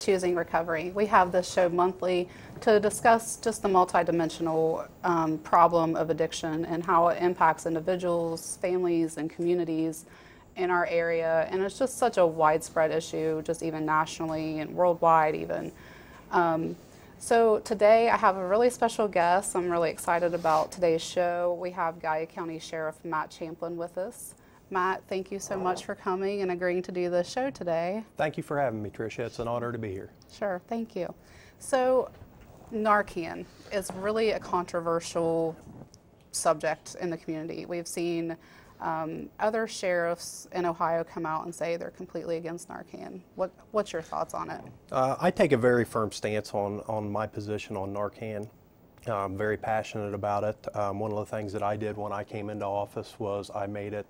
Choosing Recovery. We have this show monthly to discuss just the multidimensional problem of addiction and how it impacts individuals, families, and communities in our area. And it's just such a widespread issue, just even nationally and worldwide even. So today I have a really special guest. I'm really excited about today's show. We have Gallia County Sheriff Matt Champlain with us. Matt, thank you so much for coming and agreeing to do this show today. Thank you for having me, Tricia. It's an honor to be here. Sure, thank you. So Narcan is really a controversial subject in the community. We've seen other sheriffs in Ohio come out and say they're completely against Narcan. What's your thoughts on it? I take a very firm stance on my position on Narcan. I'm very passionate about it. One of the things that I did when I came into office was I made it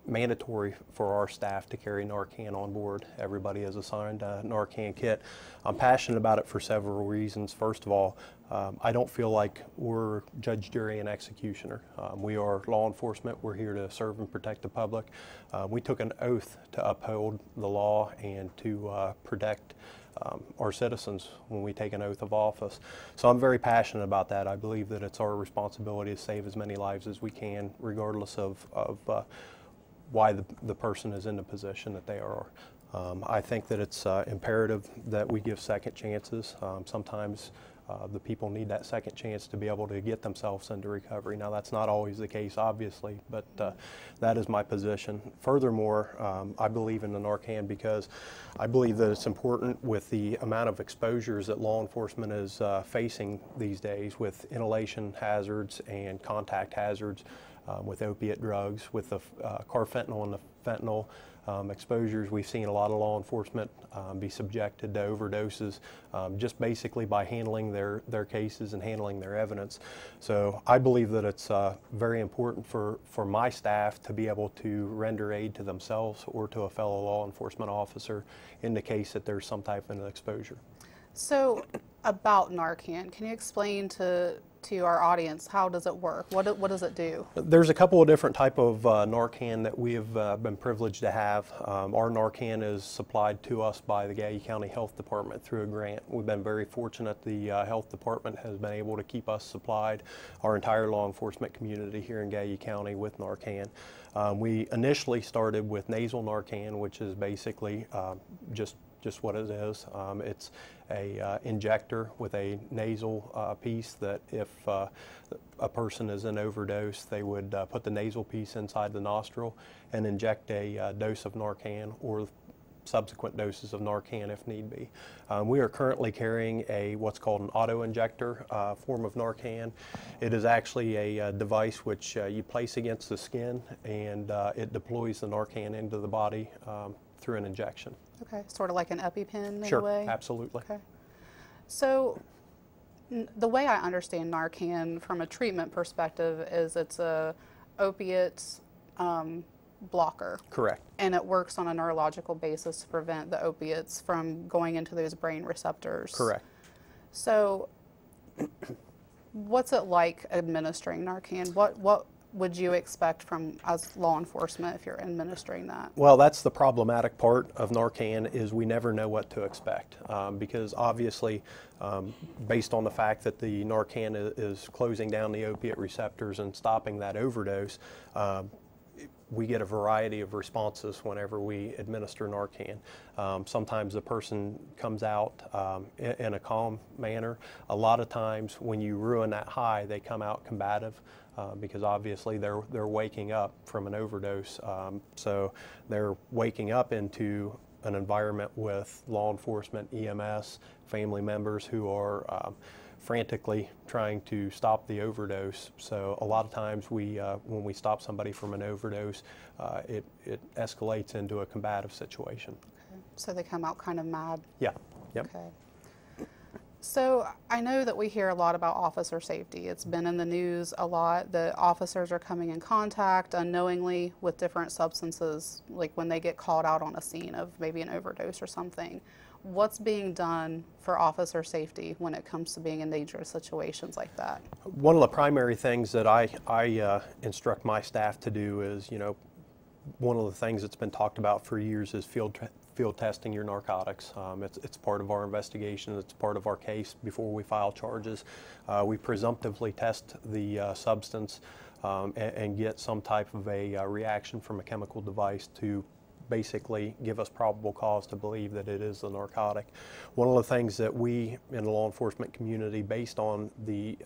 mandatory for our staff to carry Narcan on board. Everybody is assigned a Narcan kit. I'm passionate about it for several reasons. First of all, I don't feel like we're judge, jury, and executioner. We are law enforcement. We're here to serve and protect the public. We took an oath to uphold the law and to protect our citizens when we take an oath of office. So I'm very passionate about that. I believe that it's our responsibility to save as many lives as we can, regardless of why the person is in the position that they are. I think that it's imperative that we give second chances. Sometimes the people need that second chance to be able to get themselves into recovery. Now, that's not always the case, obviously, but that is my position. Furthermore, I believe in the Narcan because I believe that it's important with the amount of exposures that law enforcement is facing these days with inhalation hazards and contact hazards with opiate drugs, with the carfentanil and the fentanyl exposures. We've seen a lot of law enforcement be subjected to overdoses just basically by handling their cases and handling their evidence. So I believe that it's very important for my staff to be able to render aid to themselves or to a fellow law enforcement officer in the case that there's some type of exposure. So about Narcan, can you explain to our audience, how does it work? What does it do? There's a couple of different type of Narcan that we have been privileged to have. Our Narcan is supplied to us by the Gallia County Health Department through a grant. We've been very fortunate. The Health Department has been able to keep us supplied, our entire law enforcement community here in Gallia County, with Narcan. We initially started with nasal Narcan, which is basically just what it is. It's a injector with a nasal piece that if a person is in overdose, they would put the nasal piece inside the nostril and inject a dose of Narcan or subsequent doses of Narcan if need be. We are currently carrying what's called an auto-injector form of Narcan. It is actually a device which you place against the skin, and it deploys the Narcan into the body through an injection. Okay, sort of like an EpiPen in a way? Sure, absolutely. Okay. So the way I understand Narcan from a treatment perspective is it's a opiate blocker. Correct. And it works on a neurological basis to prevent the opiates from going into those brain receptors. Correct. So what's it like administering Narcan? What would you expect from as law enforcement if you're administering that? Well, that's the problematic part of Narcan, is we never know what to expect because obviously based on the fact that the Narcan is closing down the opiate receptors and stopping that overdose, we get a variety of responses whenever we administer Narcan. Sometimes the person comes out in a calm manner. A lot of times when you ruin that high, they come out combative because obviously they're waking up from an overdose. So they're waking up into an environment with law enforcement, EMS, family members who are frantically trying to stop the overdose. So a lot of times when we stop somebody from an overdose, it escalates into a combative situation. Okay. So they come out kind of mad? Yeah. Yep. Okay. So I know that we hear a lot about officer safety. It's been in the news a lot that officers are coming in contact unknowingly with different substances, like when they get called out on a scene of maybe an overdose or something. What's being done for officer safety when it comes to being in dangerous situations like that? One of the primary things that I instruct my staff to do is, one of the things that's been talked about for years is field field testing your narcotics. It's part of our investigation. It's part of our case before we file charges. We presumptively test the substance and get some type of a reaction from a chemical device to basically give us probable cause to believe that it is a narcotic. One of the things that we in the law enforcement community, based on the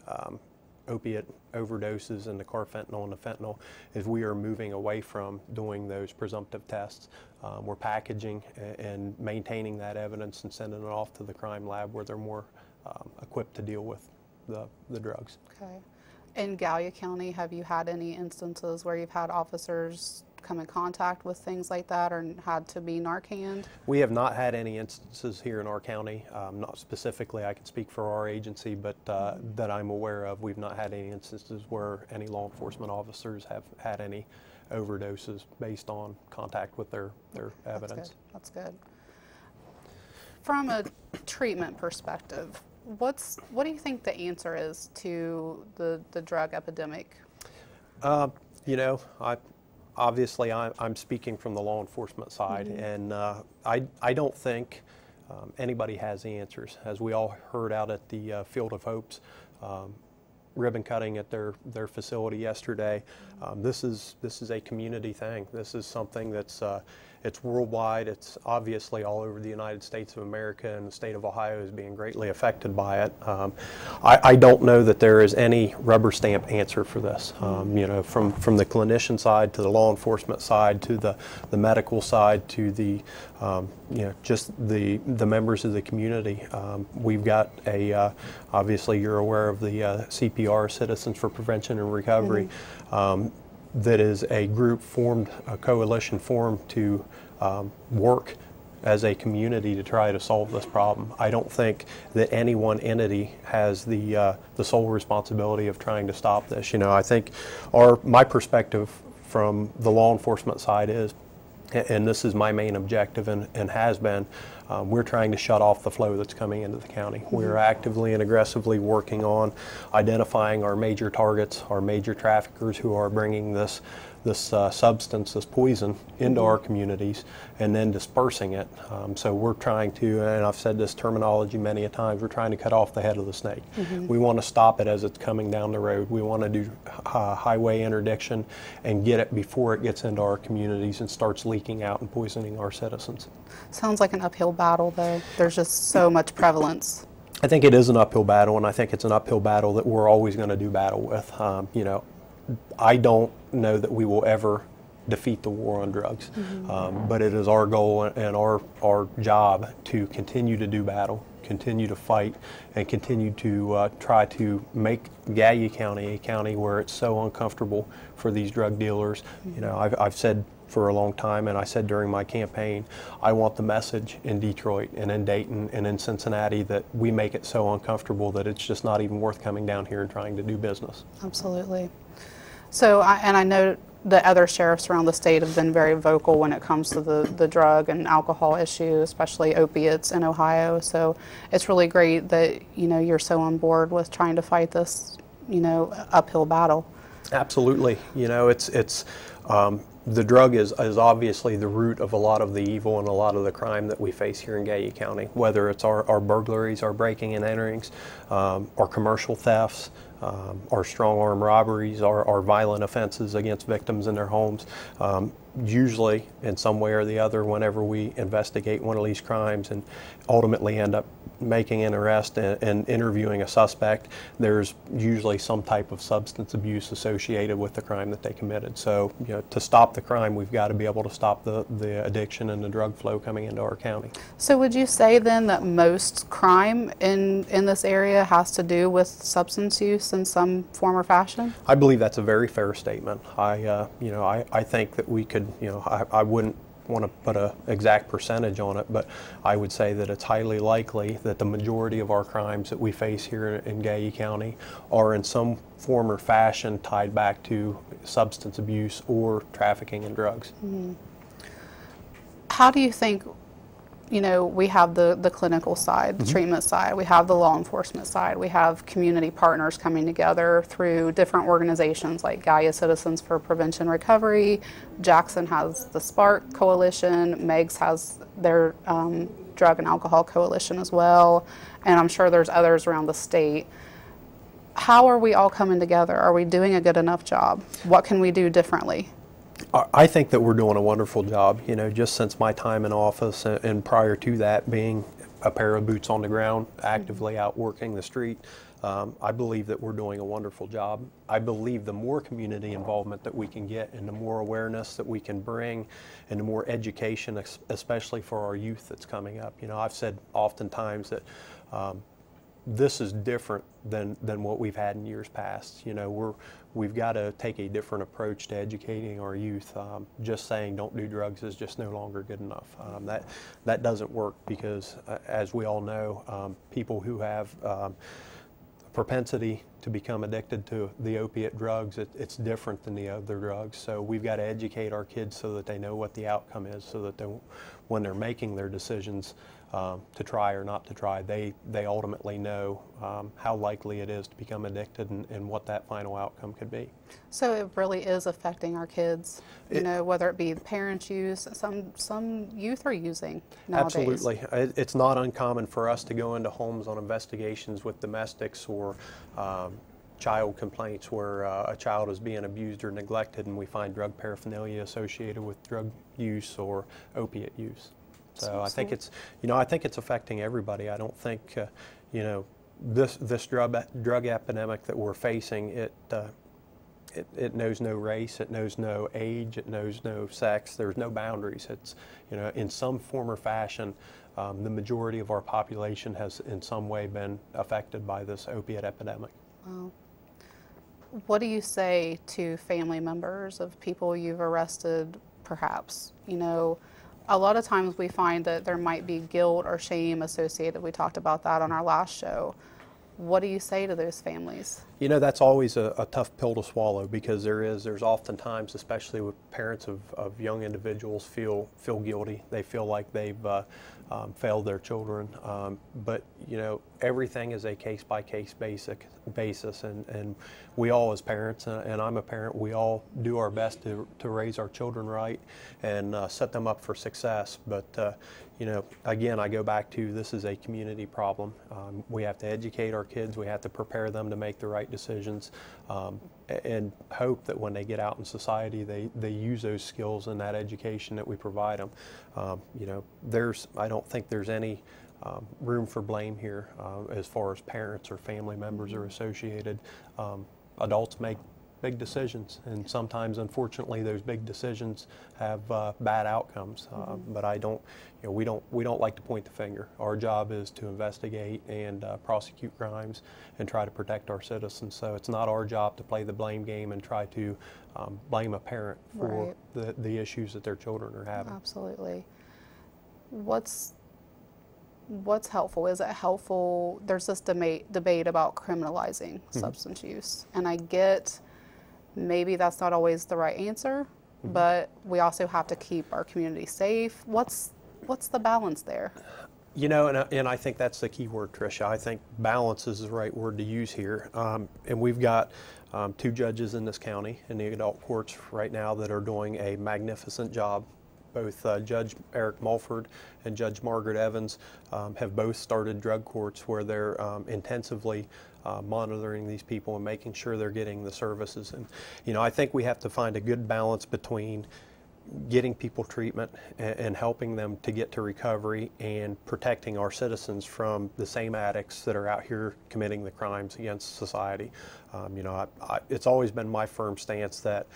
opiate overdoses and the carfentanil and the fentanyl, is we are moving away from doing those presumptive tests. We're packaging and maintaining that evidence and sending it off to the crime lab where they're more equipped to deal with the drugs. Okay. In Gallia County, have you had any instances where you've had officers come in contact with things like that or had to be Narcaned? We have not had any instances here in our county, not specifically, I can speak for our agency, but that I'm aware of, we've not had any instances where any law enforcement officers have had any overdoses based on contact with their evidence. That's good. From a treatment perspective, what do you think the answer is to the drug epidemic? You know, obviously I'm speaking from the law enforcement side, and I don't think anybody has the answers. As we all heard out at the Field of Hopes ribbon cutting at their facility yesterday, this is a community thing. This is something that's it's worldwide. It's obviously all over the United States of America, and the state of Ohio is being greatly affected by it. I don't know that there is any rubber stamp answer for this. You know, from the clinician side to the law enforcement side to the medical side to the you know, just the members of the community. We've got a obviously you're aware of the CPR, Citizens for Prevention and Recovery. That is a group formed, a coalition formed to work as a community to try to solve this problem. I don't think that any one entity has the sole responsibility of trying to stop this. You know, I think my perspective from the law enforcement side is, and this is my main objective and has been, we're trying to shut off the flow that's coming into the county. We're actively and aggressively working on identifying our major targets, our major traffickers who are bringing this substance, this poison, into our communities and then dispersing it. So we're trying to, and I've said this terminology many a times, we're trying to cut off the head of the snake. We want to stop it as it's coming down the road. We want to do highway interdiction and get it before it gets into our communities and starts leaking out and poisoning our citizens. Sounds like an uphill battle, though. There's just so much prevalence. I think it is an uphill battle, and I think it's an uphill battle that we're always going to do battle with. You know, I don't know that we will ever defeat the war on drugs, but it is our goal and our job to continue to do battle, continue to fight, and continue to try to make Gallia County a county where it's so uncomfortable for these drug dealers. You know, I've said for a long time, and I said during my campaign, I want the message in Detroit and in Dayton and in Cincinnati that we make it so uncomfortable that it's just not even worth coming down here and trying to do business. Absolutely. So, I know the other sheriffs around the state have been very vocal when it comes to the drug and alcohol issue, especially opiates in Ohio. So it's really great that, you know, you're so on board with trying to fight this, you know, uphill battle. Absolutely. You know, the drug is obviously the root of a lot of the evil and a lot of the crime that we face here in Gallia County, whether it's our burglaries, our breaking and enterings, our commercial thefts, our strong arm robberies, our violent offenses against victims in their homes. Usually, in some way or the other, whenever we investigate one of these crimes and ultimately end up making an arrest and interviewing a suspect, there's usually some type of substance abuse associated with the crime that they committed. So, you know, to stop the crime, we've got to be able to stop the addiction and the drug flow coming into our county. So would you say then that most crime in this area has to do with substance use in some form or fashion? I believe that's a very fair statement. I think that we could, you know, I wouldn't want to put an exact percentage on it, but I would say that it's highly likely that the majority of our crimes that we face here in Gallia County are in some form or fashion tied back to substance abuse or trafficking in drugs. How do you think you know, we have the clinical side, the treatment side, we have the law enforcement side, we have community partners coming together through different organizations like Gaia Citizens for Prevention Recovery. Jackson has the Spark Coalition, Meigs has their Drug and Alcohol Coalition as well, and I'm sure there's others around the state. How are we all coming together? Are we doing a good enough job? What can we do differently? I think that we're doing a wonderful job, you know, just since my time in office and prior to that being a pair of boots on the ground, actively out working the street. I believe that we're doing a wonderful job. I believe the more community involvement that we can get and the more awareness that we can bring and the more education, especially for our youth that's coming up. You know, I've said oftentimes that this is different than what we've had in years past. You know, we've got to take a different approach to educating our youth. Just saying don't do drugs is just no longer good enough. That doesn't work because, as we all know, people who have propensity to become addicted to the opiate drugs, it's different than the other drugs. So we've got to educate our kids so that they know what the outcome is, so that when they're making their decisions to try or not to try, they ultimately know how likely it is to become addicted and what that final outcome could be. So it really is affecting our kids, you know, whether it be the parents' use, some youth are using nowadays. Absolutely. It's not uncommon for us to go into homes on investigations with domestics or child complaints where a child is being abused or neglected, and we find drug paraphernalia associated with drug use or opiate use. So I think it's, you know, I think it's affecting everybody. I don't think, you know, this drug epidemic that we're facing, it knows no race, it knows no age, it knows no sex. There's no boundaries. It's, you know, in some form or fashion, the majority of our population has in some way been affected by this opiate epidemic. Wow. What do you say to family members of people you've arrested, perhaps? You know, a lot of times we find that there might be guilt or shame associated. We talked about that on our last show. What do you say to those families? You know, that's always a tough pill to swallow because there's oftentimes, especially with parents of young individuals, feel guilty. They feel like they've failed their children. But, you know, everything is a case-by-case basis, and we all as parents, and I'm a parent, we all do our best to raise our children right and set them up for success. But, you know, again, I go back to this is a community problem. We have to educate our kids. We have to prepare them to make the right decisions and hope that when they get out in society, they use those skills and that education that we provide them. You know, I don't think there's any room for blame here as far as parents or family members are associated. Adults make big decisions, and sometimes, unfortunately, those big decisions have bad outcomes. But you know, we don't like to point the finger. Our job is to investigate and prosecute crimes and try to protect our citizens. So it's not our job to play the blame game and try to blame a parent for the issues that their children are having. Absolutely. What's helpful? Is it helpful? There's this debate about criminalizing substance use, and I get maybe that's not always the right answer, but we also have to keep our community safe. What's the balance there? You know, and I think that's the key word, Tricia. I think balance is the right word to use here. And we've got 2 judges in this county in the adult courts right now that are doing a magnificent job. Both Judge Eric Mulford and Judge Margaret Evans have both started drug courts where they're intensively monitoring these people and making sure they're getting the services. And, you know, I think we have to find a good balance between getting people treatment and helping them to get to recovery and protecting our citizens from the same addicts that are out here committing the crimes against society. You know, it's always been my firm stance that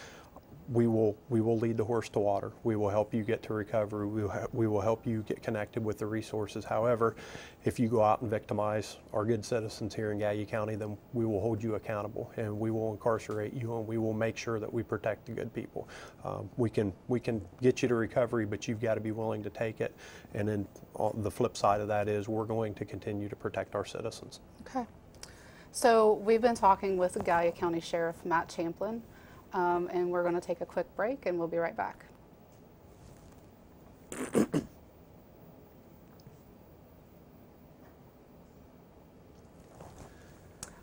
we will lead the horse to water. We will help you get to recovery. We will help you get connected with the resources. However, if you go out and victimize our good citizens here in Gaia County, then we will hold you accountable and we will incarcerate you and we will make sure that we protect the good people. We can get you to recovery, but you've got to be willing to take it. And then the flip side of that is we're going to continue to protect our citizens. Okay. So we've been talking with Gaia County Sheriff Matt Champlain. And we're going to take a quick break and we'll be right back.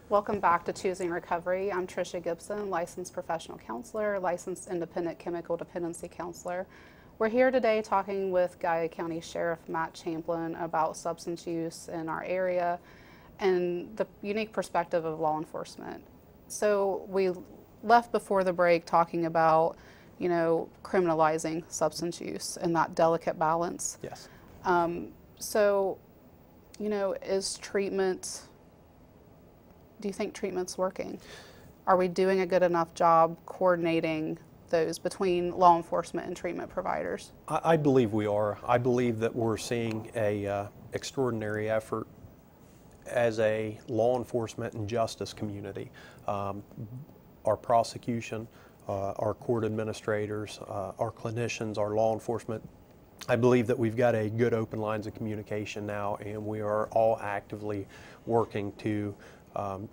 Welcome back to Choosing Recovery. I'm Tricia Gibson, licensed professional counselor, licensed independent chemical dependency counselor. We're here today talking with Gallia County Sheriff Matt Champlain about substance use in our area and the unique perspective of law enforcement. So we left before the break talking about, criminalizing substance use and that delicate balance. Yes. Is treatment, do you think treatment's working? Are we doing a good enough job coordinating those between law enforcement and treatment providers? I believe we are. I believe that we're seeing a extraordinary effort as a law enforcement and justice community. Our prosecution, our court administrators, our clinicians, our law enforcement, I believe that we've got a good open lines of communication now, and we are all actively working to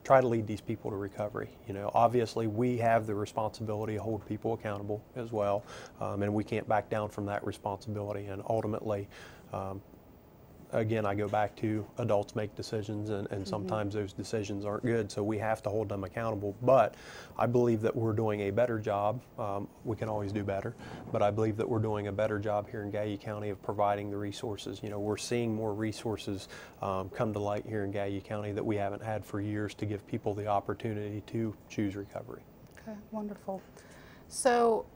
try to lead these people to recovery. Obviously we have the responsibility to hold people accountable as well, and we can't back down from that responsibility. And ultimately, again, I go back to adults make decisions, and sometimes those decisions aren't good, so we have to hold them accountable. But I believe that we're doing a better job. We can always do better, but I believe that we're doing a better job here in Gallia County of providing the resources. We're seeing more resources come to light here in Gallia County that we haven't had for years to give people the opportunity to choose recovery. Okay, wonderful. So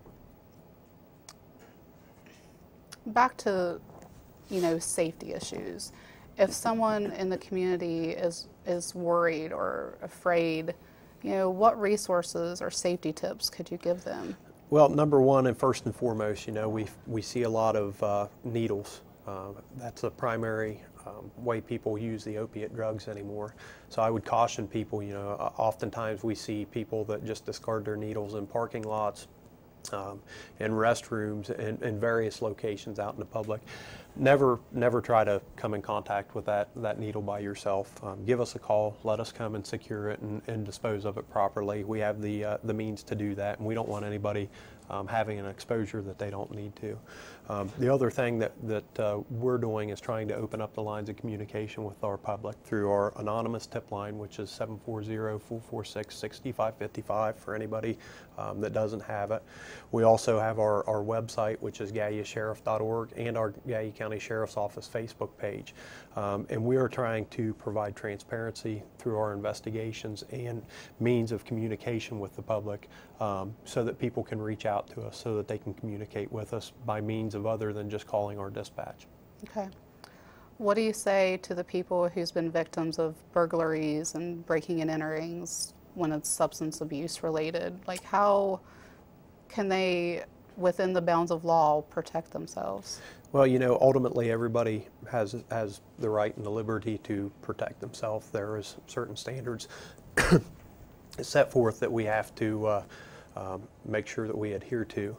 back to safety issues. If someone in the community is worried or afraid, what resources or safety tips could you give them? Well, number one and first and foremost, we see a lot of needles. That's a primary way people use the opiate drugs anymore. So I would caution people, oftentimes we see people that just discard their needles in parking lots, in restrooms, and various locations out in the public. Never try to come in contact with that needle by yourself. Give us a call, let us come and secure it and dispose of it properly. We have the means to do that, and we don't want anybody having an exposure that they don't need to. The other thing that we're doing is trying to open up the lines of communication with our public through our anonymous tip line, which is 740-446-6555 for anybody that doesn't have it. We also have our website, which is galliasheriff.org, and our Gallia County Sheriff's Office Facebook page. And we are trying to provide transparency through our investigations and means of communication with the public, so that people can reach out to us, so that they can communicate with us by means of other than just calling our dispatch. Okay. What do you say to the people who's been victims of burglaries and breaking and enterings when it's substance abuse related? Like, how can they, within the bounds of law, protect themselves? Well, ultimately everybody has the right and the liberty to protect themselves. There is certain standards set forth that we have to make sure that we adhere to.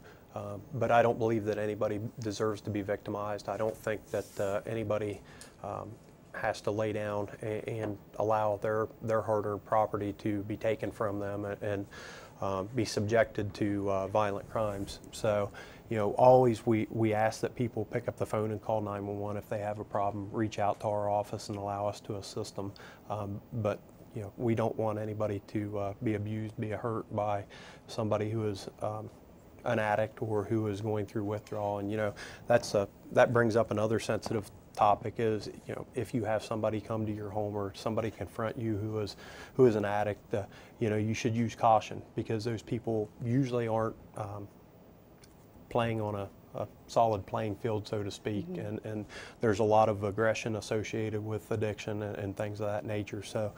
But I don't believe that anybody deserves to be victimized. I don't think that anybody has to lay down and allow their hard-earned property to be taken from them and be subjected to violent crimes. So, always we ask that people pick up the phone and call 911 if they have a problem, reach out to our office and allow us to assist them. But we don't want anybody to be abused, be hurt by somebody who is an addict or who is going through withdrawal. And that brings up another sensitive topic is, if you have somebody come to your home or somebody confront you who is an addict, you should use caution, because those people usually aren't playing on a solid playing field, so to speak, and there's a lot of aggression associated with addiction and things of that nature. So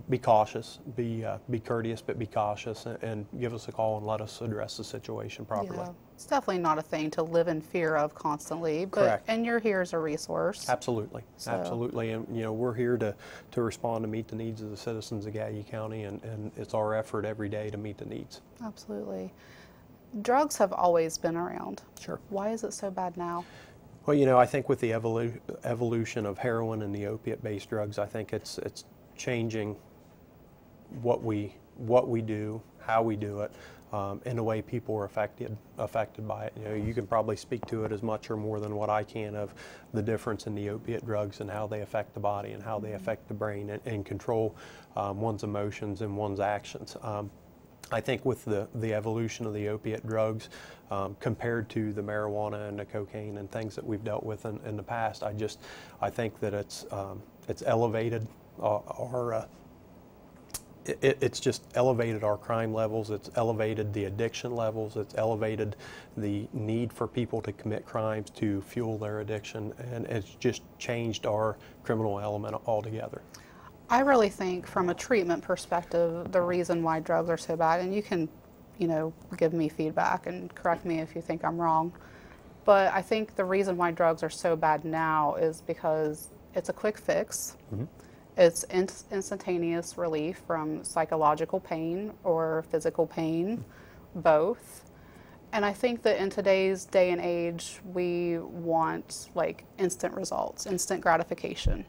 be cautious, be courteous, but be cautious, and give us a call and let us address the situation properly. Yeah. It's definitely not a thing to live in fear of constantly, but Correct. And you're here as a resource. Absolutely, absolutely, and we're here to respond to meet the needs of the citizens of Gallia County, and it's our effort every day to meet the needs. Absolutely. Drugs have always been around. Sure. Why is it so bad now? Well, I think with the evolution of heroin and the opiate-based drugs, I think it's changing what we do, how we do it. in the way people are affected by it. You know, you can probably speak to it as much or more than what I can of the difference in the opiate drugs and how they affect the body and how they affect the brain and control one's emotions and one's actions. I think with the evolution of the opiate drugs compared to the marijuana and the cocaine and things that we've dealt with in the past, I think that it's elevated it's just elevated our crime levels, it's elevated the addiction levels, it's elevated the need for people to commit crimes to fuel their addiction, and it's just changed our criminal element altogether. I really think from a treatment perspective, the reason why drugs are so bad, and you can, you know, give me feedback and correct me if you think I'm wrong, but I think the reason why drugs are so bad now is because it's a quick fix. Mm-hmm. It's instantaneous relief from psychological pain or physical pain, both. And I think that in today's day and age, we want like instant results, instant gratification.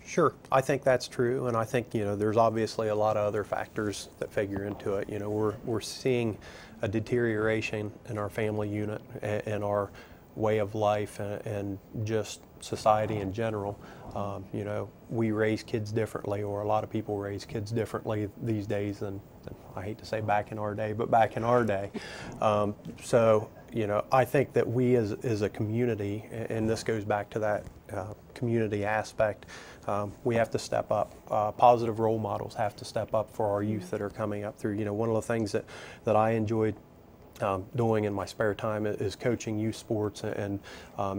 Sure, I think that's true, and I think, you know, there's obviously a lot of other factors that figure into it. You know, we're seeing a deterioration in our family unit and our way of life and just society in general. You know, we raise kids differently, or a lot of people raise kids differently these days than I hate to say back in our day, but back in our day. So, you know, I think that we as a community, and this goes back to that community aspect, we have to step up. Positive role models have to step up for our youth that are coming up through. You know, one of the things that I enjoyed doing in my spare time is coaching youth sports and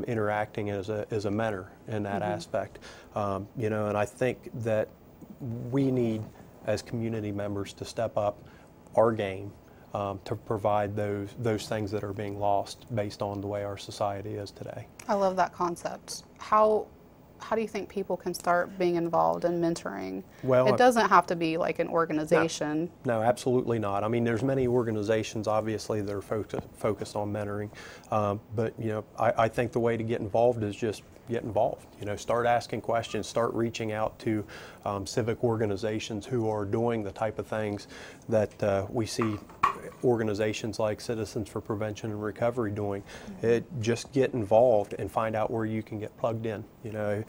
interacting as a mentor in that aspect. You know, and I think that we need, as community members, to step up our game to provide those things that are being lost based on the way our society is today. I love that concept. How do you think people can start being involved in mentoring? Well, it doesn't have to be like an organization. No, absolutely not. I mean, there's many organizations, obviously, that are focused on mentoring. But, you know, I think the way to get involved is just get involved. You know, start asking questions, start reaching out to civic organizations who are doing the type of things that we see organizations like Citizens for Prevention and Recovery doing. Just get involved and find out where you can get plugged in. You know,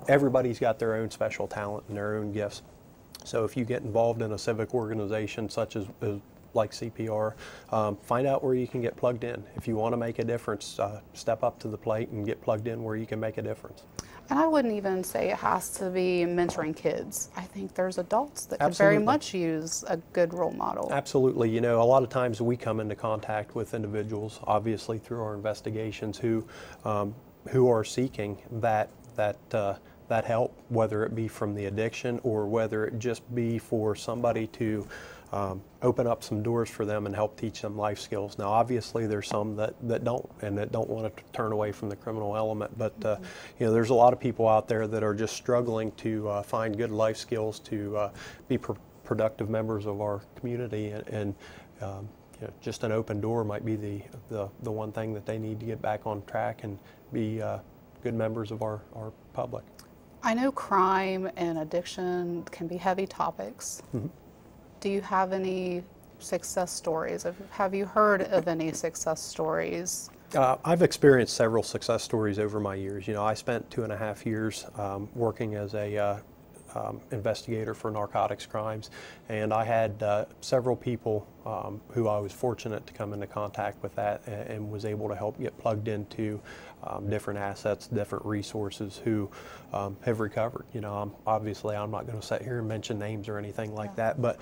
everybody's got their own special talent and their own gifts. So if you get involved in a civic organization such as like CPR, find out where you can get plugged in. If you want to make a difference, step up to the plate and get plugged in where you can make a difference. And I wouldn't even say it has to be mentoring kids. I think there's adults that could very much use a good role model. Absolutely. You know, a lot of times we come into contact with individuals, obviously through our investigations, who are seeking that help, whether it be from the addiction or whether it just be for somebody to open up some doors for them and help teach them life skills. Now, obviously, there's some that don't, and that don't want to turn away from the criminal element. But you know, there's a lot of people out there that are just struggling to find good life skills to be productive members of our community, and you know, just an open door might be the one thing that they need to get back on track and be good members of our public. I know crime and addiction can be heavy topics. Mm-hmm. Do you have any success stories? Have you heard of any success stories? I've experienced several success stories over my years. You know, I spent 2.5 years working as a investigator for narcotics crimes, and I had several people who I was fortunate to come into contact with that and was able to help get plugged into different assets, different resources who have recovered. You know, obviously I'm not going to sit here and mention names or anything like that, but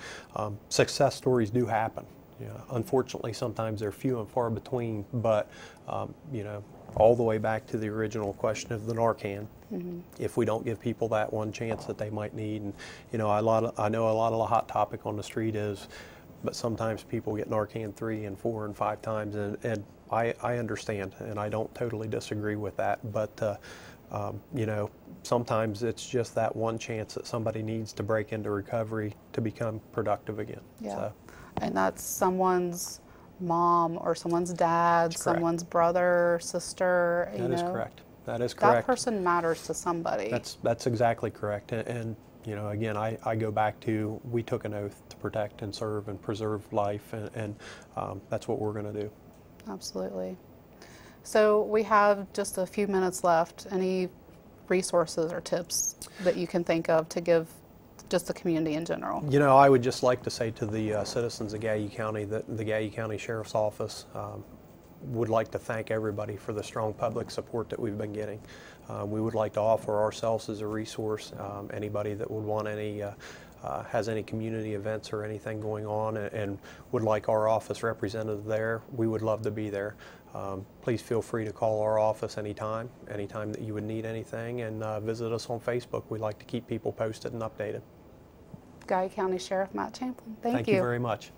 success stories do happen. You know, unfortunately, sometimes they're few and far between, but you know, all the way back to the original question of the Narcan. Mm-hmm. If we don't give people that one chance that they might need, and you know, I know a lot of the hot topic on the street is, but sometimes people get Narcan 3 and 4 and 5 times, and I understand, and I don't totally disagree with that, but you know, sometimes it's just that one chance that somebody needs to break into recovery to become productive again. Yeah, so. And that's someone's mom or someone's dad, someone's brother, sister. That is correct. That is correct. That person matters to somebody. That's exactly correct. And You know, again, I go back to, we took an oath to protect and serve and preserve life, and that's what we're going to do. Absolutely. So we have just a few minutes left. Any resources or tips that you can think of to give just the community in general? You know, I would just like to say to the citizens of Gallatin County that the Gallatin County Sheriff's Office would like to thank everybody for the strong public support that we've been getting. We would like to offer ourselves as a resource. Anybody that would want any, has any community events or anything going on and would like our office representative there, we would love to be there. Please feel free to call our office anytime that you would need anything, and visit us on Facebook. We like to keep people posted and updated. Gallatin County Sheriff Matt Champlain, thank you. Thank you very much.